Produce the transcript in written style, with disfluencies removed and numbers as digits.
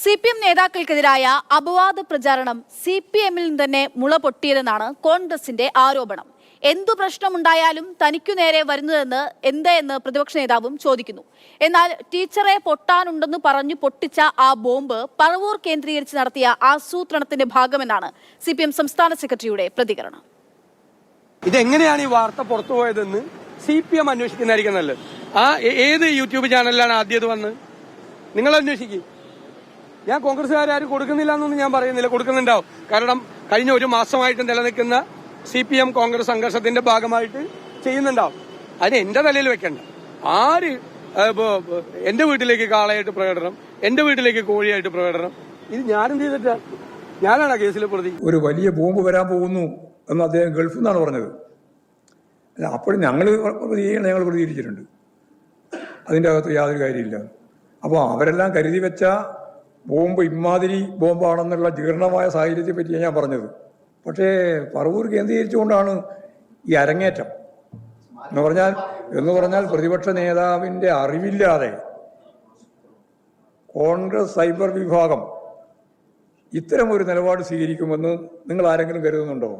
CPM നേതാക്കൾക്കെതിരായ അപവാദ പ്രചാരണം CPM-ൽ നിന്ന് തന്നെ മുള പൊട്ടിയതെന്നാണ് കോൺഗ്രസിന്റെ ആരോപണം. എന്തു പ്രശ്നമുണ്ടായാലും തനിക്കു നേരെ വരുന്നതെന്ന് എന്തെന്ന് പ്രതിപക്ഷ നേതാവും ചോദിക്കുന്നു. എന്നാൽ ടീച്ചറെ പൊട്ടാനുണ്ടെന്ന് പറഞ്ഞു പൊട്ടിച്ച ആ ബോംബ് പറവൂർ കേന്ദ്രീകരിച്ച് നടത്തിയ ആസൂത്രണത്തിന്റെ ഭാഗമെന്നാണ് CPM സംസ്ഥാന സെക്രട്ടറിയുടെ പ്രതികരണം. ഇതെങ്ങനെയാണ് ഈ വാർത്ത പുറത്തുപോയതെന്ന് CPM അന്വേഷിക്കുന്നതായിരിക്കും നല്ലത്. ഏത് യൂട്യൂബ് ചാനലിലാണ് ആദ്യം വന്നത്? നിങ്ങൾ അന്വേഷിക്കും. ഞാൻ കോൺഗ്രസ്സുകാരും കൊടുക്കുന്നില്ല എന്നൊന്നും ഞാൻ പറയുന്നില്ല, കൊടുക്കുന്നുണ്ടാവും. കാരണം കഴിഞ്ഞ ഒരു മാസമായിട്ട് നിലനിൽക്കുന്ന CPM കോൺഗ്രസ് സംഘർഷത്തിന്റെ ഭാഗമായിട്ട് ചെയ്യുന്നുണ്ടാവും. അതിന് എന്റെ തലയിൽ വെക്കണ്ട. ആര് എന്റെ വീട്ടിലേക്ക് കാളയായിട്ട് പ്രകടനം, എന്റെ വീട്ടിലേക്ക് കോഴിയായിട്ട് പ്രകടനം, ഇത് ഞാനും ചെയ്തിട്ടാ? ഞാനാണ് കേസിലെ പ്രതി. ഒരു വലിയ ബോംബ് വരാൻ പോകുന്നു എന്ന് അദ്ദേഹം ഗൾഫിൽ നിന്നാണ് പറഞ്ഞത്. അല്ല, അപ്പോഴും ഞങ്ങൾ പ്രതികരിച്ചിട്ടുണ്ട്. അതിൻ്റെ അകത്ത് യാതൊരു കാര്യമില്ല. അപ്പോൾ അവരെല്ലാം കരുതി വെച്ച ബോംബ് ഇമാതിരി ബോംബാണെന്നുള്ള ജീർണമായ സാഹചര്യത്തെ പറ്റിയാണ് ഞാൻ പറഞ്ഞത്. പക്ഷേ പറവൂർ കേന്ദ്രീകരിച്ചുകൊണ്ടാണ് ഈ അരങ്ങേറ്റം എന്ന് പറഞ്ഞാൽ പ്രതിപക്ഷ നേതാവിൻ്റെ അറിവില്ലാതെ കോൺഗ്രസ് സൈബർ വിഭാഗം ഇത്തരം ഒരു നിലപാട് സ്വീകരിക്കുമെന്ന് നിങ്ങൾ ആരെങ്കിലും കരുതുന്നുണ്ടോ?